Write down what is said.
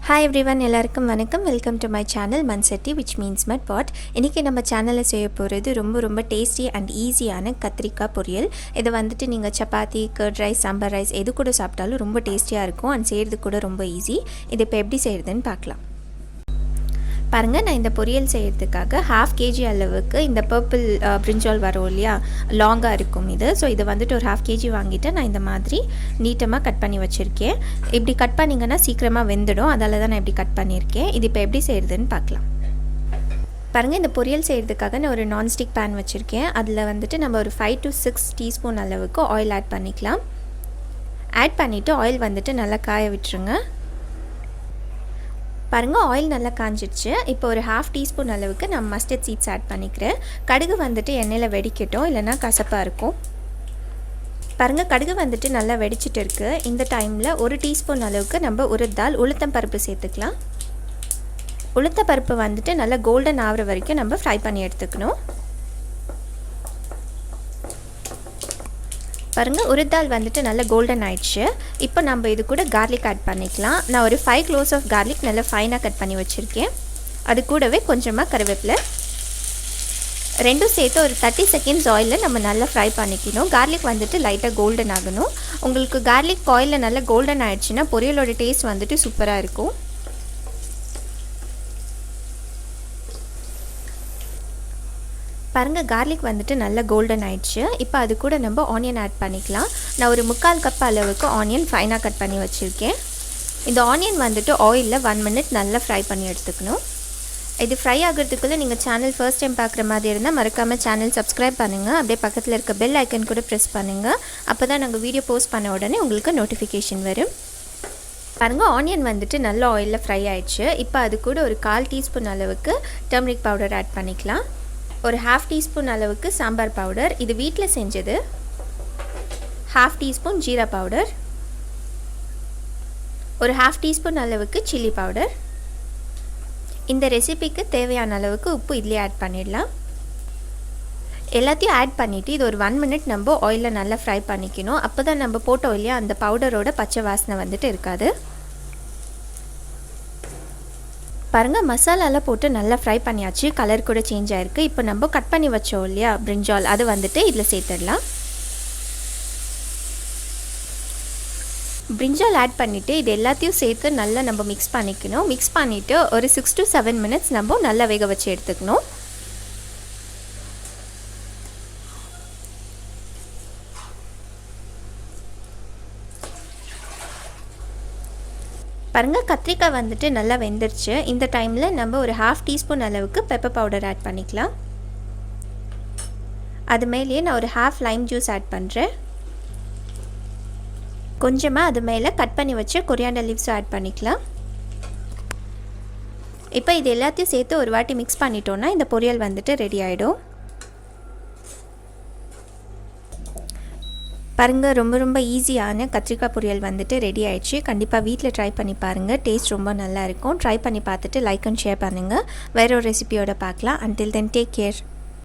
Hi everyone, எல்லாருக்கும் வணக்கம். Welcome to my channel Manchatti which means mud pot. இன்றைக்கி நம்ம சேனலில் செய்ய போகிறது ரொம்ப டேஸ்டி அண்ட் ஈஸியான கத்திரிக்காய் பொரியல். இதை வந்துட்டு நீங்கள் chapati, curd rice, sambar rice எது கூட சாப்பிட்டாலும் ரொம்ப டேஸ்டியாக இருக்கும் அண்ட் செய்கிறது கூட ரொம்ப ஈஸி. இது இப்போ எப்படி செய்கிறதுன்னு பார்க்கலாம். பாருங்கள், நான் இந்த பொரியல் செய்கிறதுக்காக 1/2 kg அளவுக்கு இந்த பர்பிள் பிரிஞ்சால் வரும் இல்லையா, லாங்காக இருக்கும் இது. ஸோ இதை வந்துட்டு ஒரு 1/2 kg வாங்கிட்டு நான் இந்த மாதிரி நீட்டமாக கட் பண்ணி வச்சுருக்கேன். இப்படி கட் பண்ணிங்கன்னா சீக்கிரமாக வெந்துடும், அதால் தான் நான் இப்படி கட் பண்ணியிருக்கேன். இது இப்போ எப்படி செய்கிறதுன்னு பார்க்கலாம். பாருங்கள், இந்த பொரியல் செய்கிறதுக்காக நான் ஒரு நான்ஸ்டிக் பேன் வச்சுருக்கேன். அதில் வந்துட்டு நம்ம ஒரு 5 to 6 டீஸ்பூன் அளவுக்கு ஆயில் ஆட் பண்ணிக்கலாம். ஆட் பண்ணிவிட்டு ஆயில் வந்துட்டு நல்லா காய விட்டுருங்க. பாருங்கள், ஆயில் நல்லா காஞ்சிடுச்சு. இப்போ ஒரு 1/2 டீஸ்பூன் அளவுக்கு நான் மஸ்டர்ட் சீட்ஸ் ஆட் பண்ணிக்கிறேன். கடுகு வந்துட்டு எண்ணெயில் வெடிக்கட்டும், இல்லைனா கசப்பாக இருக்கும். பாருங்கள், கடுகு வந்துட்டு நல்லா வெடிச்சிட்டு இருக்குது. இந்த டைமில் 1 டீஸ்பூன் அளவுக்கு நம்ம உருதால் உளுத்தம் பருப்பு சேர்த்துக்கலாம். உளுத்த பருப்பு வந்துட்டு நல்லா கோல்டன் ஆகிற வரைக்கும் நம்ம ஃப்ரை பண்ணி எடுத்துக்கணும். பாருங்கள், உருதால் வந்துட்டு நல்லா கோல்டன் ஆயிடுச்சு. இப்போ நம்ம இது கூட கார்லிக் ஆட் பண்ணிக்கலாம். நான் ஒரு 5 cloves ஆஃப் கார்லிக் நல்லா ஃபைனாக கட் பண்ணி வச்சுருக்கேன். அது கூடவே கொஞ்சமாக கருவேப்பிலை, ரெண்டும் சேர்த்து ஒரு 30 செகண்ட்ஸ் ஆயிலில் நம்ம நல்லா ஃப்ரை பண்ணிக்கணும். கார்லிக் வந்துட்டு லைட்டாக கோல்டன் ஆகணும். உங்களுக்கு கார்லிக் ஆயிலில் நல்லா கோல்டன் ஆகிடுச்சுன்னா பொரியலோட டேஸ்ட் வந்துட்டு சூப்பராக இருக்கும். பாருங்கள், கார்லிக் வந்துட்டு நல்லா கோல்டன் ஆயிடுச்சு. இப்போ அது கூட நம்ம ஆனியன் ஆட் பண்ணிக்கலாம். நான் ஒரு 3/4 கப் அளவுக்கு ஆனியன் ஃபைனாக கட் பண்ணி வச்சுருக்கேன். இந்த ஆனியன் வந்துட்டு ஆயிலில் 1 minute நல்லா ஃப்ரை பண்ணி எடுத்துக்கணும். இது ஃப்ரை ஆகிறதுக்குள்ளே நீங்கள் சேனல் ஃபர்ஸ்ட் டைம் பார்க்குற மாதிரி இருந்தால் மறக்காமல் சேனல் சப்ஸ்கிரைப் பண்ணுங்கள். அப்படியே பக்கத்தில் இருக்க பெல் ஐக்கன் கூட ப்ரெஸ் பண்ணுங்கள். அப்போ தான் நாங்கள் வீடியோ போஸ்ட் பண்ண உடனே உங்களுக்கு நோட்டிஃபிகேஷன் வரும். பாருங்கள், ஆனியன் வந்துட்டு நல்லா ஆயிலில் ஃப்ரை ஆயிடுச்சு. இப்போ அது கூட ஒரு 1/4 டீஸ்பூன் அளவுக்கு டர்மரிக் பவுடர் ஆட் பண்ணிக்கலாம். ஒரு 1/2 டீஸ்பூன் அளவுக்கு சாம்பார் பவுடர், இது வீட்டில் செஞ்சது. 1/2 டீஸ்பூன் ஜீரா பவுடர், ஒரு 1/2 டீஸ்பூன் அளவுக்கு சில்லி பவுடர். இந்த ரெசிபிக்கு தேவையான அளவுக்கு உப்பு இதிலே ஆட் பண்ணிடலாம். எல்லாத்தையும் ஆட் பண்ணிவிட்டு இது ஒரு 1 minute நம்ம ஆயிலில் நல்லா ஃப்ரை பண்ணிக்கணும். அப்போ தான் நம்ம போட்டோம் இல்லையா, அந்த பவுடரோட பச்சை வாசனை வந்துட்டு இருக்காது. பாருங்கள், மசாலாலாம் போட்டு நல்லா ஃப்ரை பண்ணியாச்சு. கலர் கூட சேஞ்ச் ஆகிருக்கு. இப்போ நம்ம கட் பண்ணி வச்சோம் இல்லையா பிரிஞ்சால், அது வந்துட்டு இதில் சேர்த்துடலாம். பிரிஞ்சால் ஆட் பண்ணிவிட்டு இது எல்லாத்தையும் சேர்த்து நல்லா நம்ம மிக்ஸ் பண்ணிக்கணும். மிக்ஸ் பண்ணிவிட்டு ஒரு 6 to 7 minutes நம்ம நல்லா வேக வச்சு எடுத்துக்கணும். பாருங்கள், கத்திரிக்காய் வந்துட்டு நல்லா வெந்துருச்சு. இந்த டைமில் நம்ம ஒரு 1/2 டீஸ்பூன் அளவுக்கு பெப்பர் பவுடர் ஆட் பண்ணிக்கலாம். அது மேலேயே நான் ஒரு 1/2 லைம் ஜூஸ் ஆட் பண்ணுறேன். கொஞ்சமாக அது மேலே கட் பண்ணி வச்சு கொரியாண்டர் லீவ்ஸும் ஆட் பண்ணிக்கலாம். இப்போ இது எல்லாத்தையும் சேர்த்து ஒரு வாட்டி மிக்ஸ் பண்ணிட்டோன்னா இந்த பொரியல் வந்துட்டு ரெடி ஆகிடும். பாருங்கள், ரொம்ப ஈஸியான கத்திரிக்காய் பொரியல் வந்துட்டு ரெடி ஆயிடுச்சு. கண்டிப்பாக வீட்டில் ட்ரை பண்ணி பாருங்கள். டேஸ்ட் ரொம்ப நல்லா இருக்கும். ட்ரை பண்ணி பார்த்துட்டு லைக் அண்ட் ஷேர் பண்ணுங்கள். வேற ஒரு ரெசிபியோட பார்க்கலாம். until then take care.